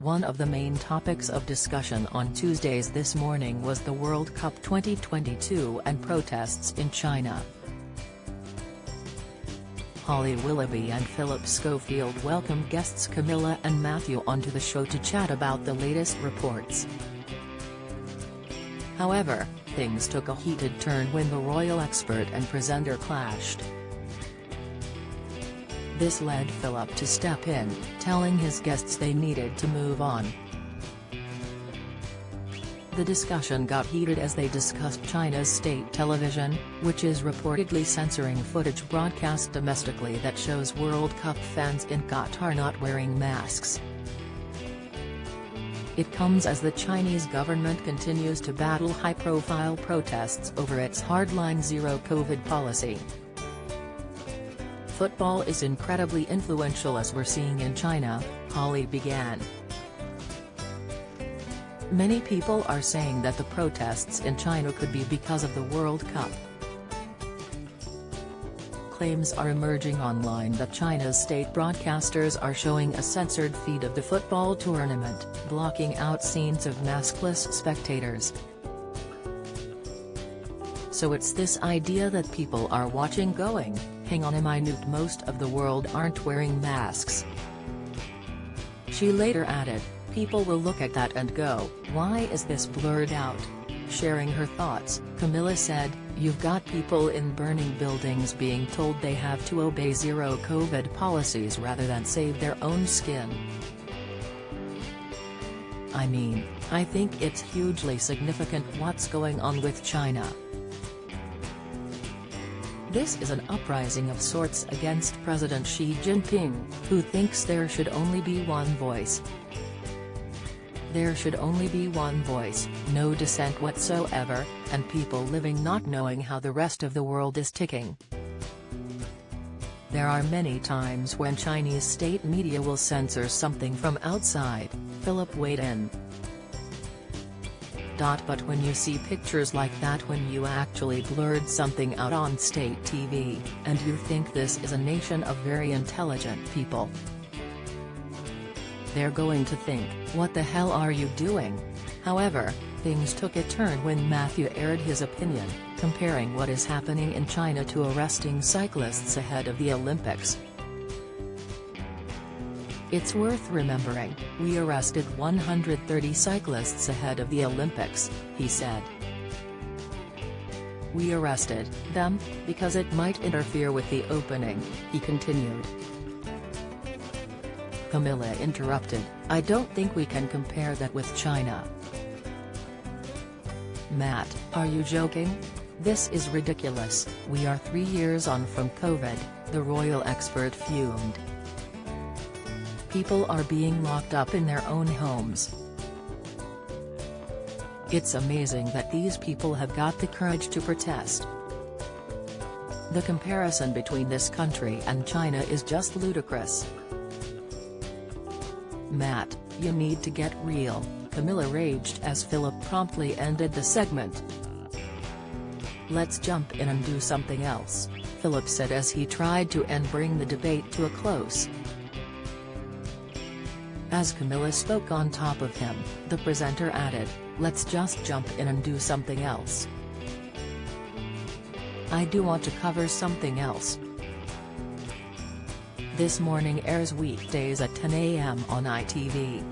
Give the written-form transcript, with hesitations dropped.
One of the main topics of discussion on Tuesdays this morning was the World Cup 2022 and protests in China. Holly Willoughby and Phillip Schofield welcomed guests Camilla and Matthew onto the show to chat about the latest reports. However, things took a heated turn when the royal expert and presenter clashed. This led Phillip to step in, telling his guests they needed to move on. The discussion got heated as they discussed China's state television, which is reportedly censoring footage broadcast domestically that shows World Cup fans in Qatar not wearing masks. It comes as the Chinese government continues to battle high-profile protests over its hardline zero-COVID policy. Football is incredibly influential, as we're seeing in China, Holly began. Many people are saying that the protests in China could be because of the World Cup. Claims are emerging online that China's state broadcasters are showing a censored feed of the football tournament, blocking out scenes of maskless spectators. So it's this idea that people are watching going, hang on a minute, most of the world aren't wearing masks. She later added, people will look at that and go, why is this blurred out? Sharing her thoughts, Camilla said, you've got people in burning buildings being told they have to obey zero-COVID policies rather than save their own skin. I mean, I think it's hugely significant what's going on with China. This is an uprising of sorts against President Xi Jinping, who thinks there should only be one voice. There should only be one voice, no dissent whatsoever, and people living not knowing how the rest of the world is ticking. There are many times when Chinese state media will censor something from outside, Phillip weighed in. But when you see pictures like that, when you actually blurred something out on state TV, and you think this is a nation of very intelligent people, they're going to think, what the hell are you doing? However, things took a turn when Matthew aired his opinion, comparing what is happening in China to arresting cyclists ahead of the Olympics. It's worth remembering, we arrested 130 cyclists ahead of the Olympics, he said. We arrested them because it might interfere with the opening, he continued. Camilla interrupted, I don't think we can compare that with China. Matt, are you joking? This is ridiculous, we are 3 years on from COVID, the royal expert fumed. People are being locked up in their own homes. It's amazing that these people have got the courage to protest. The comparison between this country and China is just ludicrous. Matt, you need to get real, Camilla raged as Phillip promptly ended the segment. Let's jump in and do something else, Phillip said as he tried to bring the debate to a close. As Camilla spoke on top of him, the presenter added, let's just jump in and do something else. I do want to cover something else. This Morning airs weekdays at 10 a.m. on ITV.